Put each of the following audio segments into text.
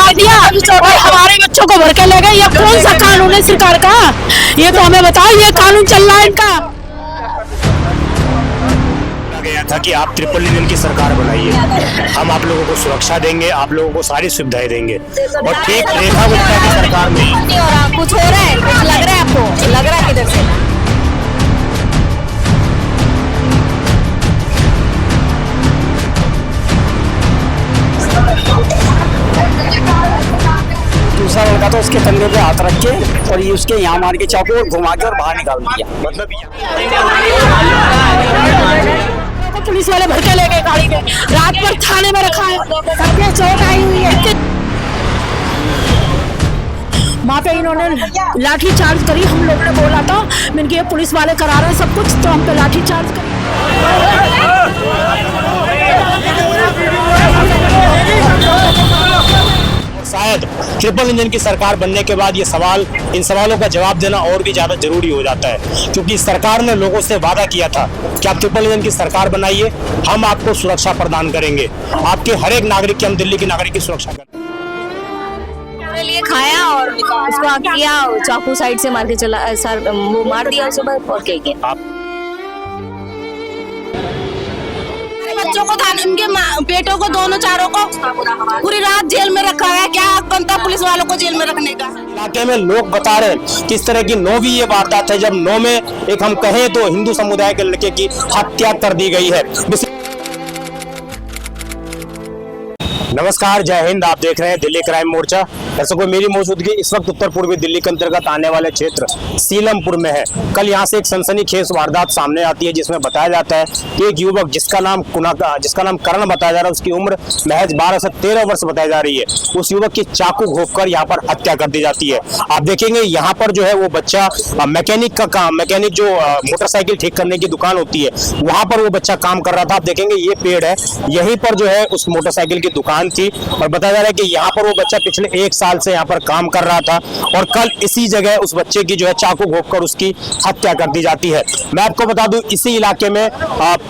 मार दिया और हमारे बच्चों को भर के ले गए। ये कौन सा कानून है सरकार का? ये तो हमें बताओ, ये कानून चल रहा है इनका। गया था कि आप ट्रिपल इंजन की सरकार बनाइए, हम आप लोगों को सुरक्षा देंगे, आप लोगों को सारी सुविधाएं देंगे। और ठीक रेखा गुप्ता की सरकार में नहीं हो रहा, कुछ हो रहा है, कुछ लग रहा है आपको, लग रहा है किधर से? दूसरा लड़का तो उसके कंधे पे हाथ रख के और ये उसके यहाँ मार के चाकू और घुमा के और बाहर निकाल दिया। मतलब पुलिस वाले भर के ले गए गाड़ी में, रात भर थाने में रखा है, सबके चोट आई हुई है। वहाँ पे इन्होंने लाठी चार्ज करी, हम लोगों ने बोला था मैंने ये पुलिस वाले करा रहे हैं सब कुछ, तो हम पे लाठी चार्ज करी। शायद ट्रिपल इंजन की सरकार बनने के बाद ये सवाल, इन सवालों का जवाब देना और भी ज्यादा जरूरी हो जाता है, क्योंकि सरकार ने लोगों से वादा किया था कि आप ट्रिपल इंजन की सरकार बनाइए, हम आपको सुरक्षा प्रदान करेंगे, आपके हर एक नागरिक की, हम दिल्ली के नागरिक की सुरक्षा करेंगे। लिए खाया और उसको किया, चाकू साइड से मार के चला, सर वो मार दिया उसे और क्या आप बच्चों को थाने, उनके बेटों को, दोनों चारों को पूरी रात जेल में रखा है। क्या बनता पुलिस वालों को जेल में रखने का? इलाके में लोग बता रहे हैं कि इस तरह की 9वीं ये वारदात है जब 9 में एक, हम कहें तो हिंदू समुदाय के लड़के की हत्या कर दी गई है। नमस्कार, जय हिंद। आप देख रहे हैं दिल्ली क्राइम मोर्चा। दर्शकों, मेरी मौजूदगी इस वक्त उत्तर पूर्वी दिल्ली के अंतर्गत आने वाले क्षेत्र सीलमपुर में है। कल यहाँ से एक सनसनीखेज वारदात सामने आती है जिसमें बताया जाता है कि एक युवक जिसका नाम करण बताया जा रहा है, उसकी उम्र महज 12 से 13 वर्ष बताई जा रही है, उस युवक की चाकू घोंपकर यहाँ पर हत्या कर दी जाती है। आप देखेंगे यहाँ पर जो है वो बच्चा मैकेनिक का काम, मैकेनिक जो मोटरसाइकिल ठीक करने की दुकान होती है, वहां पर वो बच्चा काम कर रहा था। आप देखेंगे ये पेड़ है, यहीं पर जो है उस मोटरसाइकिल की दुकान थी और बताया जा रहा है कि यहाँ पर वो बच्चा पिछले 1 साल से यहाँ पर काम कर रहा था और कल इसी जगह उस बच्चे की जो है चाकू घोंपकर उसकी हत्या कर दी जाती है। मैं आपको बता दूं, इसी इलाके में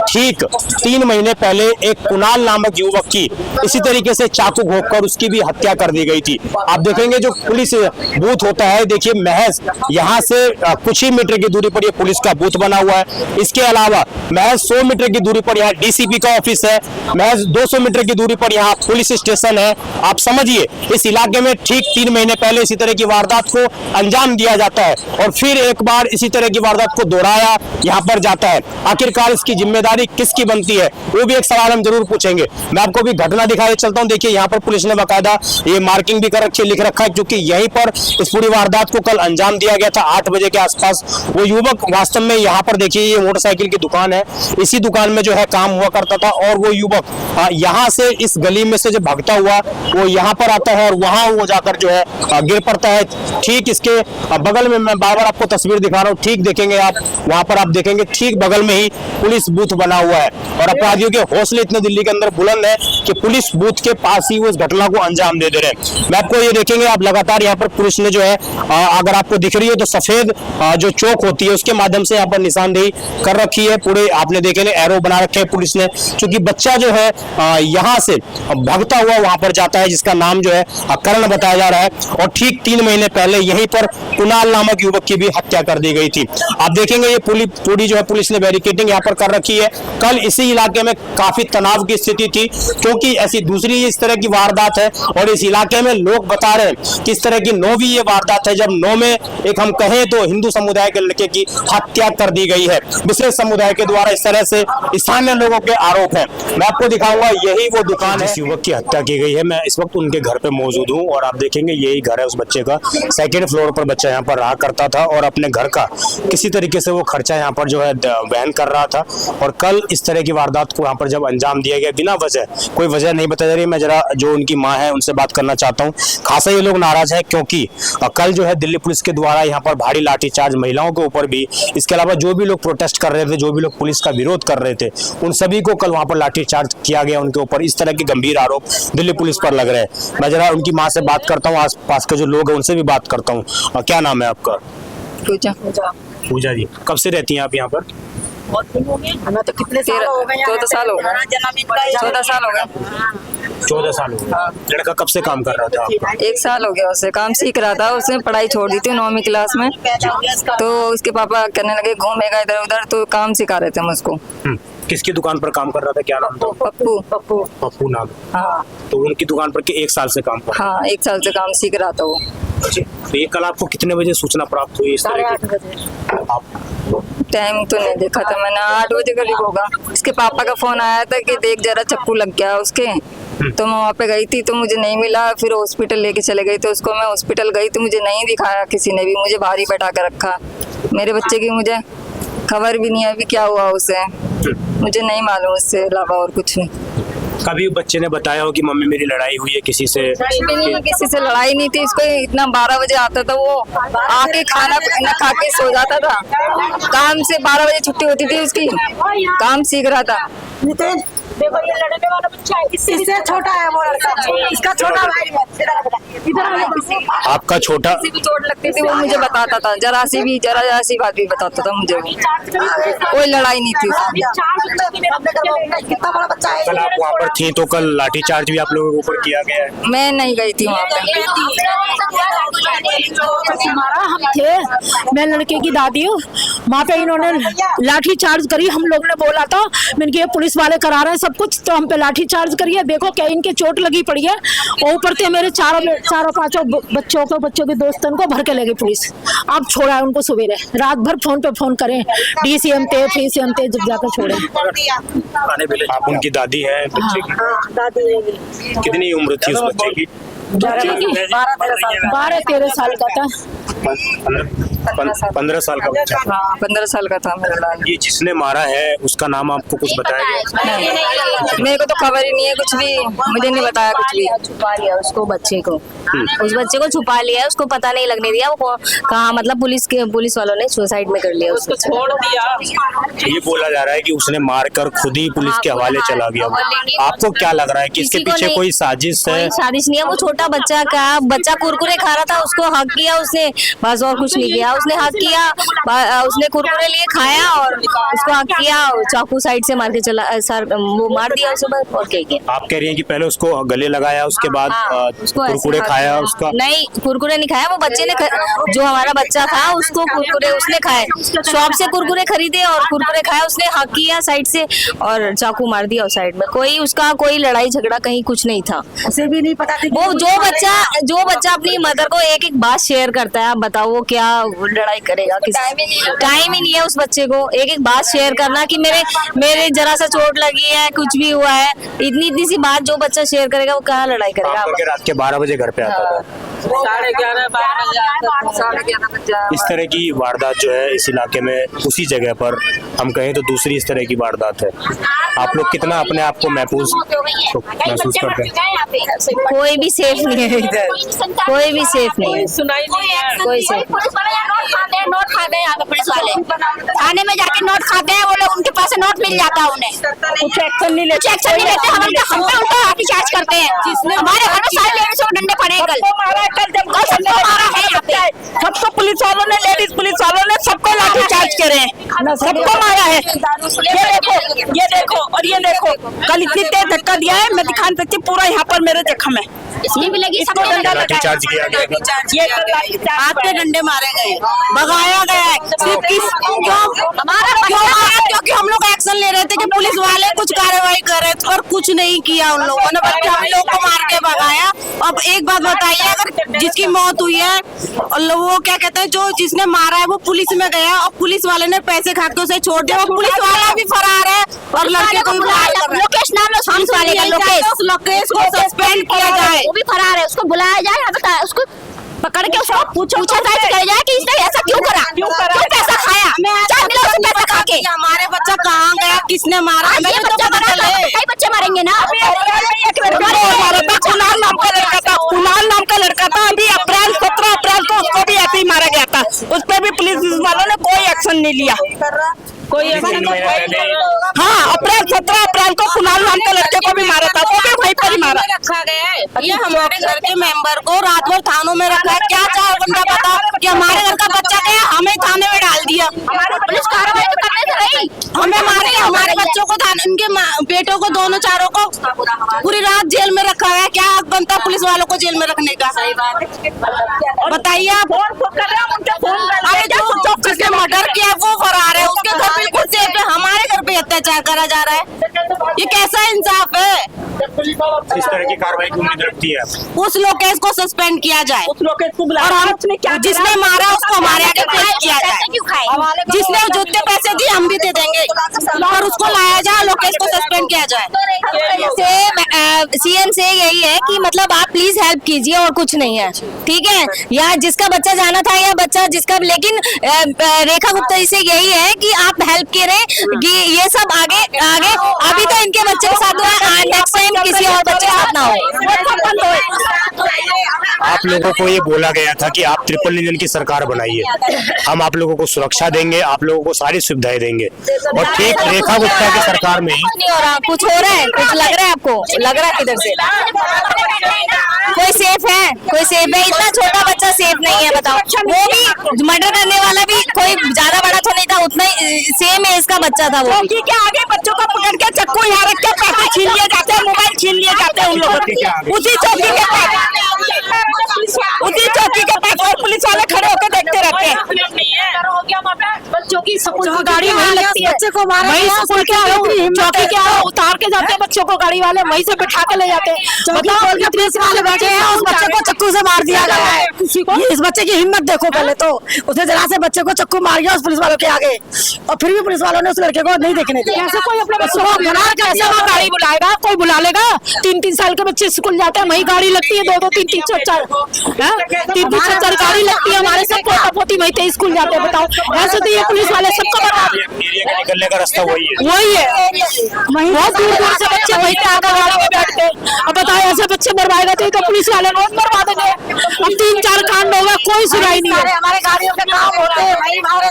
ठीक 3 महीने पहले एक कुणाल नामक युवक की इसी तरीके से चाकू घोंपकर उसकी भी हत्या कर दी गई थी। आप देखेंगे जो पुलिस बूथ होता है, देखिए महज यहाँ से कुछ ही मीटर की दूरी पर ये पुलिस का बूथ बना हुआ है। इसके अलावा महज 100 मीटर की दूरी पर यहाँ डीसीपी का ऑफिस है, महज 200 मीटर की दूरी पर यहाँ पुलिस स्टेशन है। आप समझिए इस इलाके में ठीक 3 महीने पहले इसी तरह की वारदात को अंजाम दिया जाता है और फिर एक बार इसी तरह की वारदात को दोहराया यहाँ पर जाता है। आखिरकार इसकी जिम्मेदारी किसकी बनती है, वो भी एक सवाल हम जरूर पूछेंगे। मैं आपको भी घटना दिखाए चलता हूँ। देखिए यहाँ पर पुलिस ने बाकायदा ये मार्किंग भी कर रखी है, लिख रखा है, क्योंकि यहीं पर इस पूरी वारदात को कल अंजाम दिया गया था 8 बजे के आसपास। वो युवक वास्तव में यहाँ पर देखिए ये मोटरसाइकिल की दुकान है, इसी दुकान में जो है काम हुआ करता था और वो युवक यहाँ से इस गली में से जब भागता हुआ वो यहाँ पर आता है और वहां वो जाकर जो है गिर पड़ता है। ठीक इसके बगल में, मैं बार बार आपको तस्वीर दिखा रहा हूँ, ठीक देखेंगे आप, वहां पर आप देखेंगे ठीक बगल में ही पुलिस बूथ बना हुआ है और अपराधियों के हौसले इतने दिल्ली के अंदर बुलंद है कि पुलिस बूथ के पास ही वो इस घटना को अंजाम दे रहे हैं। मैं आपको ये देखेंगे, आप लगातार यहाँ पर पुलिस ने जो है, अगर आपको दिख रही है तो सफेद जो चौक होती है उसके माध्यम से यहाँ पर निशानदेही कर रखी है। पूरे आपने देखे एरो बना रखे हैं पुलिस ने, क्योंकि बच्चा जो है यहाँ से भागता हुआ वहां पर जाता है जिसका नाम जो है करण बताया जा रहा है और ठीक 3 महीने पहले यहीं पर कुणाल नामक युवक की भी हत्या कर दी गई थी। आप देखेंगे ये पूरी जो है पुलिस ने बैरिकेडिंग यहाँ पर कर रखी है। कल इसी इलाके में काफी तनाव की स्थिति थी, क्योंकि ऐसी दूसरी इस तरह की वारदात है और इस इलाके में लोग बता रहे हैं कि इस तरह की 9वीं ये वारदात है जब 9 में एक, हम कहें तो हिंदू समुदाय के लड़के की हत्या कर दी गई है। विशेष समुदाय के द्वारा इस तरह से स्थानीय लोगों के आरोप है। मैं आपको दिखाऊंगा, यही वो दुकान है, युवक की हत्या की गई है। मैं इस वक्त उनके घर पे मौजूद हूँ और आप देखेंगे यही घर है उस बच्चे का। 2nd फ्लोर पर बच्चा यहाँ पर रहा करता था और अपने घर का किसी तरीके से वो खर्चा यहाँ पर जो है वहन कर रहा था और कल इस तरह की वारदात को यहाँ पर जब अंजाम दिया गया बिना वजह, कोई वजह नहीं बताई जा रही। मैं जरा जो उनकी माँ है उनसे बात करना चाहता हूँ। खासा ये लोग नाराज है क्योंकि कल जो है दिल्ली पुलिस के द्वारा यहाँ पर भारी लाठीचार्ज महिलाओं के ऊपर भी, इसके अलावा जो भी लोग प्रोटेस्ट कर रहे थे, जो भी लोग पुलिस का विरोध कर रहे थे, उन सभी को कल वहाँ पर लाठीचार्ज किया गया उनके ऊपर। इस तरह के गंभीर आरोप दिल्ली पुलिस पर लग रहे हैं। मैं जरा उनकी माँ से बात करता हूँ, आस पास के जो लोग हैं उनसे भी बात करता हूँ। क्या नाम है आपका? पूजा जी। कब से रहती हैं आप यहाँ पर? बहुत दिन हो गए हमें तो, कितने साल हो गए? 14 साल हो गए, 14 साल हो गए। 14 साल हो गए। लड़का कब से काम कर रहा था आपका? 1 साल हो गया उसे, काम सीख रहा था। उसने पढ़ाई छोड़ दी थी 9वीं क्लास में, तो उसके पापा कहने लगे घूमेगा इधर उधर, तो काम सिखा रहे थे हम उसको। किसकी दुकान पर काम कर रहा था, क्या नाम था? पप्पू। पप्पू नाम। हाँ तो उनकी दुकान पर 1 साल से काम कर रहा हाँ, 1 साल से काम सीख रहा था वो। था। तो ये कल आपको कितने बजे सूचना प्राप्त हुई इस तरह की? आप टाइम तो नहीं देखा था मैंने, 8 बजे करीब होगा। इसके पापा का फोन आया था कि देख जरा चप्पू लग गया उसके, तो मैं वहाँ पे गई थी तो मुझे नहीं मिला। फिर हॉस्पिटल लेके चले गई, तो उसको मैं हॉस्पिटल गई तो मुझे नहीं दिखाया किसी ने भी, मुझे भारी बैठा कर रखा। मेरे बच्चे की मुझे खबर भी नहीं है अभी क्या हुआ उसे, मुझे नहीं मालूम उससे अलावा और कुछ नहीं। कभी बच्चे ने बताया हो कि मम्मी मेरी लड़ाई हुई है किसी से? किसी से लड़ाई नहीं थी इसको, इतना 12 बजे आता था वो, आके खाना खा के सो जाता था। काम से 12 बजे छुट्टी होती थी उसकी, काम सीख रहा था। देखो ये लड़ने वाला बच्चा है, इससे छोटा है वो लड़का, इसका छोटा भाई है। इधर आपका छोटा? किसी भी चोट लगती थी वो मुझे बताता था, जरा सी बात भी बताता था मुझे। कोई लड़ाई नहीं थी उसकी। कितना बड़ा बच्चा है। कल आप वहाँ पर थी तो कल लाठीचार्ज भी आप लोगों के ऊपर किया गया है? मैं नहीं गई थी वहाँ पे। हमारा हम थे, मैं लड़के की दादी हूँ, वहाँ पे इन्होंने लाठी चार्ज करी। हम लोग ने बोला था, मैंने कहा ये पुलिस वाले करा रहे हैं सब कुछ, तो हम पे लाठी चार्ज करिए। देखो क्या इनके चोट लगी पड़ी है, और ऊपर से मेरे चारों पांचों बच्चों के दोस्तों को भर के ले गई पुलिस। अब छोड़ा है उनको सवेरे, रात भर फोन पे फोन करें, DCM थे FCM थे, जब जाकर छोड़े। आप उनकी दादी हैं बच्चे की? कितनी उम्र थी उस बच्चे की? 12-13 साल का था। 15 साल का बच्चा? हाँ 15 साल का था मेरा लाल। ये जिसने मारा है उसका नाम आपको कुछ बताया गया? मेरे को तो खबर ही नहीं है कुछ भी, मुझे नहीं बताया कुछ भी। छुपा लिया उसको, बच्चे को, उस बच्चे को छुपा लिया, उसको पता नहीं लगने दिया। वो कहा मतलब पुलिस वालों ने सुसाइड में कर लिया उसको, छोड़ दिया। ये बोला जा रहा है कि उसने मारकर खुद ही पुलिस के हवाले चला गया। आपको क्या लग रहा है कि इसके पीछे कोई साजिश है? कोई साजिश नहीं है, वो छोटा बच्चा का, बच्चा कुरकुरे खा रहा था, उसको हक किया उसने, बस और कुछ नहीं किया। उसने हक किया, उसने कुरकुरे लिए खाया और उसको हक किया, चाकू साइड से मार के चला, वो मार दिया उसे बस, और क्या किया। आप कह रही हैं कि पहले उसको गले लगाया, उसके बाद कुरकुरे खाया उसका? नहीं, कुरकुरे नहीं खाया, वो बच्चे ने जो हमारा बच्चा था उसको कुरकुरे उसने खाए, शॉप से कुरकुरे खरीदे और कुरकुरे खाया, उसने हक किया साइड से और चाकू मार दिया उस साइड में। कोई लड़ाई झगड़ा कहीं कुछ नहीं था, उसे भी नहीं पता थी। वो जो बच्चा अपनी मदर को एक बात शेयर करता है, आप बताओ वो क्या लड़ाई करेगा? टाइम ही नहीं है उस बच्चे को एक बात शेयर करना कि मेरे जरा सा चोट लगी है, कुछ भी हुआ है, इतनी सी बात जो बच्चा शेयर करेगा वो कहाँ लड़ाई करेगा? रात के 12 बजे घर पे आता था। 11:30 बजे। इस तरह की वारदात जो है इस इलाके में, उसी जगह पर हम कहें तो दूसरी इस तरह की वारदात है। आप लोग कितना अपने आप को महसूस करते हैं? कोई भी सेफ नहीं है इधर, कोई भी सेफ नहीं है, कोई सेफ। नोट खाते हैं यहाँ पे पुलिस वाले, थाने में जाके नोट खाते हैं वो लोग, उनके पास से नोट मिल जाता है उन्हें, कुछ एक्शन नहीं लेते, हम पे उल्टा लाठीचार्ज करते हैं। हमारे घर में सारे लेडीज को डंडे पड़े, सबको मारा है यहाँ पे, सबको पुलिस वालों ने, लेडीज पुलिस वालों ने सबको लाठीचार्ज करे, सबको मारा है। ये देखो और ये देखो, कल इतनी तेज धक्का दिया है, मैं दिखा नहीं सकती, पूरा यहाँ पर मेरे जख्म है। इसकी भी लगी, सबको डंडा लाठीचार्ज किया गया, हाथ पे डंडे मारे गए, भगाया गया है सिर्फ क्योंकि हम लोग एक्शन ले रहे थे कि पुलिस वाले कुछ कार्रवाई कर रहे थे, और कुछ नहीं किया उन लोगों ने, बल्कि हम लोग को मार के भगाया। अब एक बात बताइए, अगर जिसकी मौत हुई है और वो क्या कहते हैं, जो जिसने मारा है वो पुलिस में गया और पुलिस वाले ने पैसे खा के उसे छोड़ दिया, वो पुलिस वाला भी फरार है और लड़के को लोकेश नाम है पुलिस वाले का, लोकेश को सस्पेंड किया जाए, वो भी फरार है, उसको बुलाया जाए, उसको पकड़ के उसको पूछताछ करे जाए कि इसने ऐसा क्यों करा, क्यों पैसा खाया, क्या मिला उसे पैसा खा के, हमारे बच्चा कहाँ गया, किसने मारा, ये बच्चा मरा, कई बच्चे मरेंगे ना। कुणाल नाम का लड़का था, अभी 17 अप्रैल को उसको भी ऐसे ही मारा गया था, उस पर भी पुलिस वालों ने कोई एक्शन नहीं लिया, कोई एक्शन नहीं। हाँ, 17 अप्रैल को कुणाल नाम के लड़के को भी मारा था, वो भी वहीं पर ही मारा रखा गया है। ये हमारे घर के मेंबर को रात भर थानों में रखा है, क्या 4 घंटा पता कि हमारे घर का बच्चा गया, हमें थाने में डाल दिया, हमारे पुलिस कार्रवाई तो करने से रही, हमें मारे हमारे बच्चों को उनके बेटों को दोनों चारों को पूरी रात जेल में रखा है। क्या हक बनता है पुलिस वालों को जेल में रखने का? बताइए आप। अरे जो किसने मर्डर किया है वो फरार है, उसके घर बिल्कुल सेफ है, हमारे घर पे अत्याचार करा जा रहा है। ये कैसा इंसाफ है? इस तरह की कार्रवाई की उम्मीद रखती है? उस लोकेश को सस्पेंड किया जाए और हम जिसने मारा उसको हमारे आगे पेश किया जाए। जिसने जितने पैसे दिए हम भी दे देंगे और उसको लाया जाए, लोकेश को सस्पेंड किया जाए। सीएम से यही है कि मतलब आप प्लीज हेल्प कीजिए और कुछ नहीं है, ठीक है? या जिसका बच्चा जाना था या बच्चा जिसका, लेकिन रेखा गुप्ता जी से यही है कि आप हेल्प करें कि ये सब आगे आगे अभी तो इनके बच्चे के साथ हुआ, नेक्स्ट टाइम किसी और बच्चे के साथ ना हो। आप लोगों को ये बोला गया था कि आप ट्रिपल इंजन की सरकार बनाइए, हम आप लोगों को सुरक्षा देंगे, आप लोगों को सारी सुविधाएं देंगे, और ठीक रेखा गुप्ता की सरकार में नहीं हो रहा, कुछ हो रहा है, कुछ लग रहा है आपको, लग रहा है किधर से? कोई सेफ है? कोई सेफ है? इतना छोटा बच्चा सेफ नहीं है, बताओ। वो भी मर्डर करने वाला भी कोई ज्यादा बड़ा तो नहीं था, उतना ही सेम एज का बच्चा था वो। चौकी के आगे बच्चों को पकड़ के चक्कू यहाँ रख के पैसे छीन लिए जाते हैं, मोबाइल छीन लिए जाते हैं उन लोगों के। उसी चौकी के पास और पुलिस वाले खड़े होकर देखते रहते हैं। बच्चों की स्कूल की गाड़ी वहीं लगती है, बच्चे को वहीं स्कूल के चौकी के उतार के जाते हैं, बच्चों को गाड़ी वाले वहीं से बिठा के ले जाते हैं। बताओ पुलिस वाले बैठे हैं, उस बच्चे को चक्कू से मार दिया गया है। इस बच्चे की हिम्मत देखो पहले तो, उसने जरा से बच्चे को चक्कू मार गया उस पुलिस वालों के आगे, और फिर भी पुलिस वालों ने उस लड़के को नहीं देखने दिया। ऐसे कोई अपने बच्चों को मना कैसे वो गाड़ी बुलाएगा? कोई बुला लेगा? 3-3 साल के बच्चे स्कूल जाते हैं, वही गाड़ी लगती है 2-2, 3-3, 4-4, 3-3, 4 गाड़ी लगती है हमारे सब पोता पोती वहीं पे स्कूल जाते हैं। बताओ, ऐसे तो ये पुलिस वाले सबको बता एरिया का निकलने का रास्ता वही है। बहुत दूर दूर से बच्चे वहीं पे आकर गाड़ी में बैठते हैं। अब बताओ, ऐसे बच्चे मरवाएगा तो पुलिस वाले रोज मरवा देंगे। अब 3-4 कांड हो गए, कोई सुनाई नहीं है। हमारे गाड़ियों के काम होते हैं,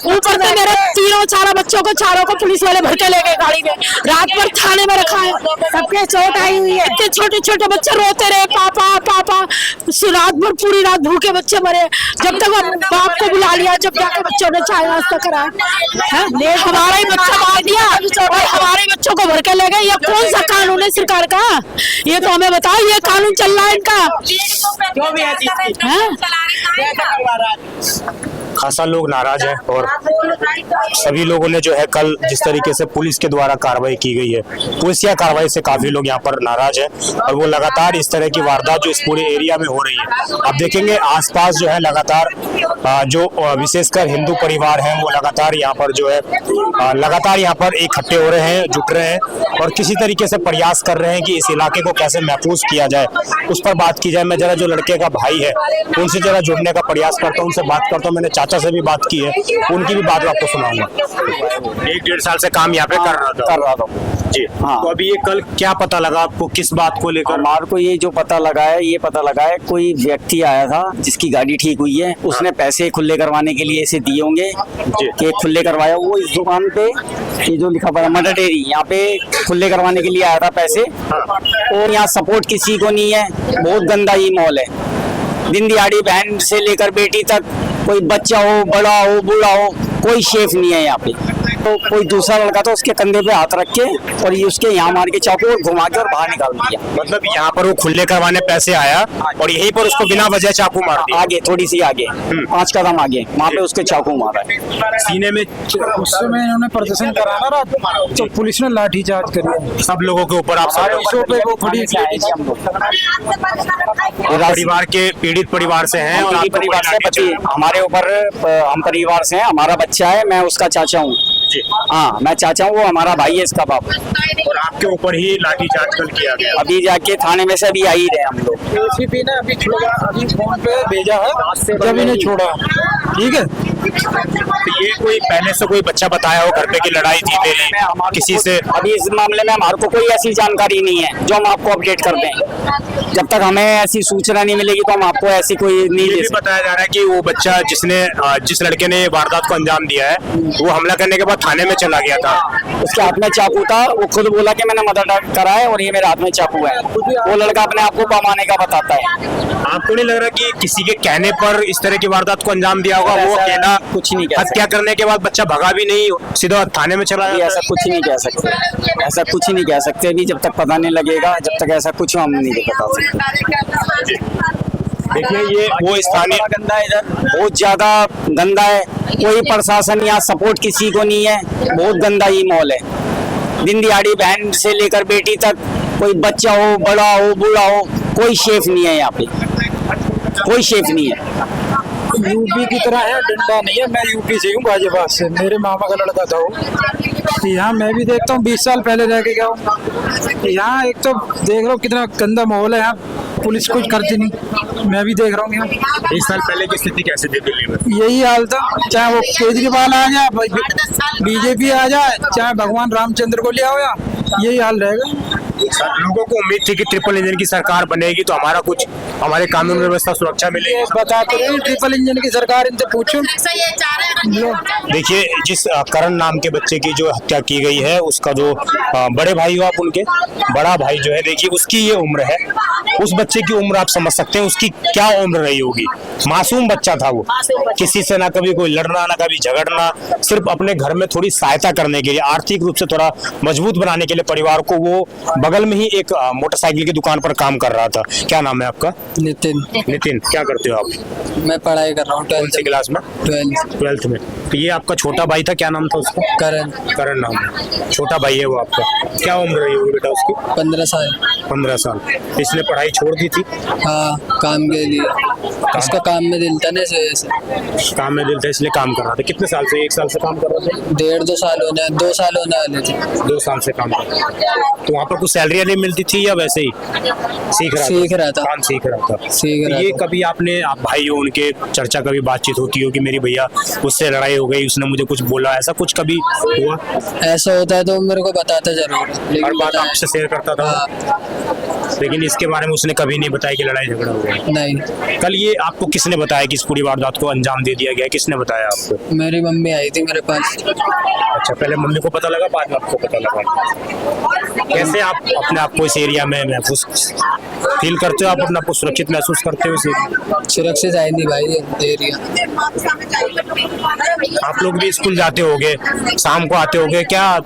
ऊपर से मेरे 3 बच्चों को चारों को पुलिस वाले भर के ले गए गाड़ी में, रात भर थाने में रखा है। सबके चोट आई हुई है, इतने छोटे छोटे बच्चे रोते रहे, पापा पापा, रात भर पूरी रात भूखे बच्चे मरे। जब तक बाप को बुला लिया, जब जाके बच्चों ने चाय नाश्ता कराया, हमारा ही बच्चा मार दिया और हमारे बच्चों को भर के ले गए। ये कौन सा कानून है सरकार का? ये तो हमें बताओ, ये कानून चल रहा है इनका? खासा लोग नाराज है, और सभी लोगों ने जो है कल जिस तरीके से पुलिस के द्वारा कार्रवाई की गई है, पुलिसिया कार्रवाई से काफी लोग यहाँ पर नाराज है, और वो लगातार इस तरह की वारदात जो इस पूरे एरिया में हो रही है। आप देखेंगे आसपास जो है लगातार जो विशेषकर हिंदू परिवार हैं वो लगातार यहाँ पर जो है लगातार यहाँ पर इकट्ठे हो रहे हैं, जुट रहे हैं, और किसी तरीके से प्रयास कर रहे हैं कि इस इलाके को कैसे महफूज किया जाए, उस पर बात की जाए। मैं जरा जो लड़के का भाई है उनसे जरा जुड़ने का प्रयास करता हूँ, उनसे बात करता हूँ। मैंने चाचा से भी बात की है, उनकी भी बात आपको सुनाऊंगा। 1-1.5 साल से काम यहाँ पे कर रहा था जी। हाँ। तो अभी ये कल क्या पता लगा आपको, किस बात को लेकर? हमारे को ये जो पता लगा है, ये पता लगा है कोई व्यक्ति आया था जिसकी गाड़ी ठीक हुई है, उसने पैसे खुले करवाने के लिए इसे दिए होंगे कि खुले करवाया। वो इस दुकान पे ये जो लिखा पड़ा मदर डेयरी, यहाँ पे खुले करवाने के लिए आया था पैसे, और यहाँ सपोर्ट किसी को नहीं है। बहुत गंदा ये मॉल है, दिन दिहाड़ी बहन से लेकर बेटी तक, कोई बच्चा हो, बड़ा हो, बूढ़ा हो, कोई सेफ नहीं है यहाँ पे। तो कोई दूसरा लड़का था, उसके कंधे पे हाथ रख के और ये उसके यहाँ मार के चाकू और घुमा के और बाहर निकाल दिया। मतलब यहाँ पर वो खुले करवाने पैसे आया और यहीं पर उसको बिना वजह चाकू मार दिया। आगे थोड़ी सी आगे 5 कदम आगे, वहाँ पे उसके चाकू मारा है सीने में। उस समय इन्होंने प्रदर्शन करा ना रात, तो पुलिस ने लाठीचार्ज करी सब लोगों के ऊपर। आप परिवार के पीड़ित परिवार से हैं, और परिवार से बची हमारे ऊपर, हम परिवार से हैं, हमारा बच्चा है, मैं उसका चाचा हूँ। हाँ, मैं चाचा हूँ, वो हमारा भाई है, इसका बाप। और आपके ऊपर ही लाठीचार्ज कल किया गया। अभी जाके थाने में से अभी आ ही रहे हम लोग। एसीपी ने अभी छोड़ा, अभी फोन पे भेजा है, जब इन्हें छोड़ा। ठीक है, तो ये कोई पहले से कोई बच्चा बताया हो घर पे की लड़ाई थी मेरी किसी से? अभी इस मामले में हमारे को कोई ऐसी जानकारी नहीं है जो हम आपको अपडेट कर दें। जब तक हमें ऐसी सूचना नहीं मिलेगी तो हम आपको ऐसी कोई नहीं ये भी बताया जा रहा है कि वो बच्चा जिस लड़के ने वारदात को अंजाम दिया है, वो हमला करने के बाद थाने में चला गया था, उसके हाथ में चाकू था, वो खुद बोला कि मैंने मदर करा है और ये मेरे हाथ में चाकू है। वो लड़का अपने आप को बमाने का बताता है। आपको नहीं लग रहा कि किसी के कहने पर इस तरह की वारदात को अंजाम दिया होगा? वो अकेला दिया, कुछ नहीं कह हत्या करने के बाद बच्चा भगा भी नहीं, सीधा थाने में चला ये गया। ऐसा कुछ नहीं कह सकते, ऐसा कुछ नहीं कह सकते नहीं, जब तक पता नहीं लगेगा, जब तक ऐसा कुछ हम नहीं बता सकते। देखिए ये वो स्थानीय गंदा है इधर, बहुत ज्यादा गंदा है, कोई प्रशासन यहाँ सपोर्ट किसी को नहीं है, बहुत गंदा ये माहौल है। दिन दिहाड़ी बहन से लेकर बेटी तक, कोई बच्चा हो, बड़ा हो, बूढ़ा हो, कोई सेफ नहीं है यहाँ पे, कोई सेफ नहीं है। यूपी की तरह है, डंडा नहीं है। मैं यूपी से हूँ, गाजियाबाद से, मेरे मामा का लड़का था वो। यहाँ मैं भी देखता हूँ, 20 साल पहले रह के गया हूँ। यहाँ एक तो देख लो कितना गंदा माहौल है, यहाँ पुलिस कुछ करती नहीं, मैं भी देख रहा हूँ यहाँ। 20 साल पहले की स्थिति कैसे थी दिल्ली में? यही हाल था, चाहे वो केजरीवाल आ जाए, बीजेपी आ जाए, चाहे भगवान रामचंद्र को ले आओ, यहाँ यही हाल रहेगा। लोगों को उम्मीद थी कि ट्रिपल इंजन की सरकार बनेगी तो हमारा कुछ, हमारे कानून व्यवस्था सुरक्षा मिलेगी। बताते रहे ट्रिपल इंजन की सरकार, इनसे पूछो। देखिए जिस करण नाम के बच्चे की जो हत्या की गई है, उसका जो बड़े भाई हो आप, उनके बड़ा भाई जो है, देखिए उसकी ये उम्र है। उस बच्चे की उम्र आप समझ सकते हैं उसकी क्या उम्र रही होगी। मासूम बच्चा था वो, किसी से ना कभी कोई लड़ना ना कभी झगड़ना, सिर्फ अपने घर में थोड़ी सहायता करने के लिए, आर्थिक रूप से थोड़ा मजबूत बनाने के लिए परिवार को, वो बगल में ही एक मोटरसाइकिल की दुकान पर काम कर रहा था। क्या नाम है आपका? नितिन। नितिन, क्या करते हो आप? मैं पढ़ाई कर रहा हूँ, कौन सी क्लास में? 12th में। तो ये आपका छोटा भाई था, क्या नाम था उसका? करण। करण नाम है, छोटा भाई है वो आपका। क्या उम्र रही होगी बेटा उसकी? 15 साल। 15 साल। इसने पढ़ाई छोड़ दी थी? हाँ, काम के लिए, उसका काम में दिल था ना, इस वजह से। काम में दिल था इसलिए काम कर रहा था। कितने साल से? 1 साल से काम कर रहा था? 1.5-2 साल होने, 2 साल होने वाले थे। 2 साल से काम कर रहा था। तो वहाँ पर कुछ सैलरी नहीं मिलती थी या वैसे ही सीख रहा था? काम सीख रहा था। तो ये कभी आपने, आप भाई हो उनके, चर्चा कभी बातचीत होती हो कि मेरी भैया उससे लड़ाई हो गई, उसने मुझे कुछ बोला, ऐसा कुछ कभी हुआ? ऐसा होता है तो मेरे को बताता जरूर, हर बात आपसे शेयर करता था? लेकिन इसके बारे में उसने कभी नहीं बताया कि लड़ाई झगड़ा हो गया? नहीं। कल ये आपको किसने बताया कि इस पूरी वारदात को अंजाम दे दिया गया? किसने बताया आपको? मेरी मम्मी आई थी मेरे पास। अच्छा, पहले मम्मी को पता लगा, बाद में आपको पता लगा। कैसे आप अपने आप को इस एरिया में महफूज फील करते हो? आप अपने आप को सुरक्षित महसूस करते हो? सुरक्षित है नहीं भाई एरिया। आप लोग भी स्कूल जाते होगे, शाम को आते होगे, क्या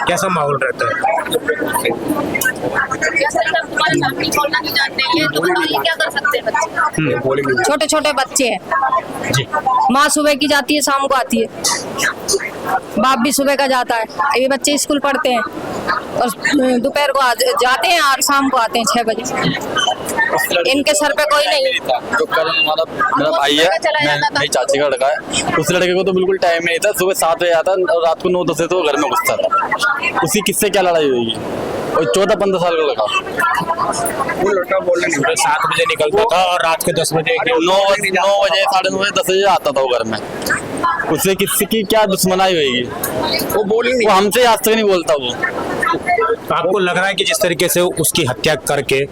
कैसा माहौल रहता है? छोटे छोटे बच्चे हैं जी। माँ सुबह की जाती है, शाम को आती है, बाप भी सुबह का जाता है। ये बच्चे स्कूल पढ़ते हैं और दोपहर को जाते हैं और शाम को आते हैं 6 बजे। इनके सर पे कोई नहीं। जो कल हमारा मेरा भाई है, मेरी चाची का लड़का है, उस लड़के को तो बिल्कुल टाइम नहीं था। सुबह 7 बजे आता और रात को 9-10 बजे तो घर में घुसता था। उसी किससे क्या लड़ाई होगी? और 14-15 साल का लड़का, वो लड़का बोलने नहीं, 7 बजे निकलता था और रात के 10 बजे 9 बजे 9:30 बजे 10 बजे आता था वो घर में। उससे किसी की क्या दुश्मनाई होगी? वो हमसे आज तक नहीं बोलता वो। आपको लग रहा है कि जिस तरीके से उसकी हत्या करके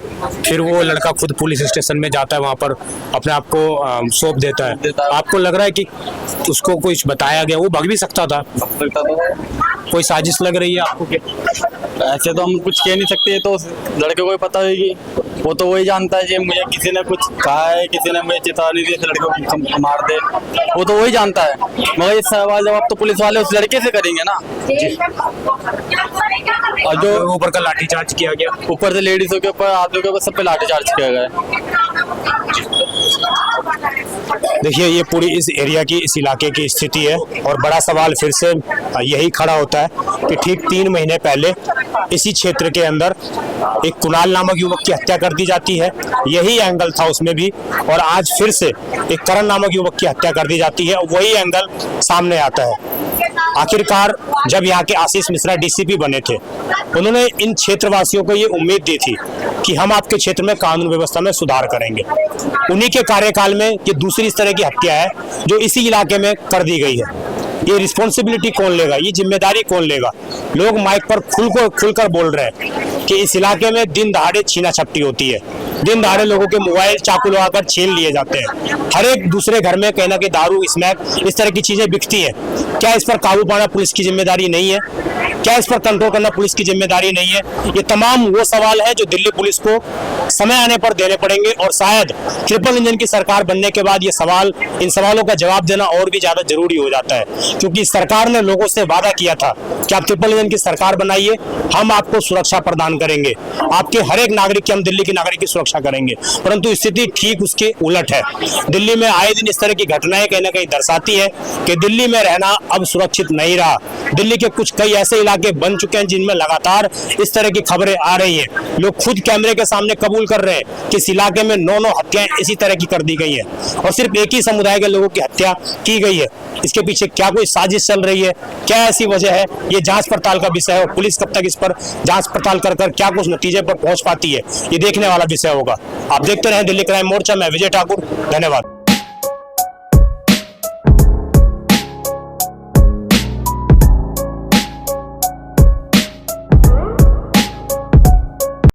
फिर वो लड़का खुद पुलिस स्टेशन में जाता है, वहाँ पर अपने आप को सौंप देता है, आपको लग रहा है कि उसको कुछ बताया गया? वो भाग भी सकता था, कोई साजिश लग रही है आपको? ऐसे तो हम कुछ कह नहीं सकते, तो लड़के को ही पता होगी, वो तो वही जानता है कि मुझे किसी ने कुछ कहा है, किसी ने मुझे चेतावनी दी लड़के को मार दे, वो तो वही जानता है। मगर ये सवाल जवाब तो पुलिस वाले उस लड़के से करेंगे ना। और जो ऊपर का लाठीचार्ज किया गया, ऊपर से लेडीजों के ऊपर, आदमियों के ऊपर, सब पे लाठीचार्ज किया गया है। देखिए ये पूरी इस एरिया की, इस इलाके की स्थिति है और बड़ा सवाल फिर से यही खड़ा होता है कि ठीक 3 महीने पहले इसी क्षेत्र के अंदर एक कुणाल नामक युवक की हत्या कर दी जाती है, यही एंगल था उसमें भी, और आज फिर से एक करण नामक युवक की हत्या कर दी जाती है, वही एंगल सामने आता है। आखिरकार जब यहाँ के आशीष मिश्रा डीसीपी बने थे, उन्होंने इन क्षेत्रवासियों को ये उम्मीद दी थी कि हम आपके क्षेत्र में कानून व्यवस्था में सुधार करेंगे। उन्हीं के कार्यकाल में ये दूसरी इस तरह की हत्या है जो इसी इलाके में कर दी गई है। ये रिस्पॉन्सिबिलिटी कौन लेगा? ये जिम्मेदारी कौन लेगा? लोग माइक पर खुलकर बोल रहे हैं कि इस इलाके में दिन दहाड़े छीना झपटी होती है, दिन दहाड़े लोगों के मोबाइल चाकू लगाकर छीन लिए जाते हैं, हर एक दूसरे घर में कहीं ना कहीं दारू स्मैक इस तरह की चीजें बिकती है। क्या इस पर काबू पाना पुलिस की जिम्मेदारी नहीं है? क्या इस पर कंट्रोल करना पुलिस की जिम्मेदारी नहीं है? ये तमाम वो सवाल है जो दिल्ली पुलिस को समय आने पर देने पड़ेंगे और शायद ट्रिपल इंजन की सरकार बनने के बाद इन सवालों का जवाब देना और भी ज्यादा जरूरी हो जाता है, क्योंकि सरकार ने लोगों से वादा किया था कि आप ट्रिपल इंजन की सरकार बनाइए, हम आपको सुरक्षा प्रदान करेंगे, आपके हर एक नागरिक की, हम दिल्ली के नागरिक की सुरक्षा करेंगे। परंतु स्थिति ठीक उसके उलट है। दिल्ली में आए दिन इस तरह की घटनाएं कहीं ना कहीं दर्शाती है कि दिल्ली में रहना अब सुरक्षित नहीं रहा। दिल्ली के कुछ कई ऐसे इलाके बन चुके हैं जिनमें लगातार इस तरह की खबरें आ रही हैं। लोग खुद कैमरे के सामने कबूल कर रहे हैं कि इस इलाके में 9 हत्याएं इसी तरह की कर दी गई हैं और सिर्फ एक ही समुदाय के लोगों की हत्या की गई है। इसके पीछे क्या कोई साजिश चल रही है, क्या ऐसी वजह है, ये जांच पड़ताल का विषय है और पुलिस कब तक इस पर जांच पड़ताल कर क्या कुछ नतीजे पर पहुंच पाती है, ये देखने वाला विषय होगा। आप देखते रहें दिल्ली क्राइम मोर्चा। मैं विजय ठाकुर, धन्यवाद।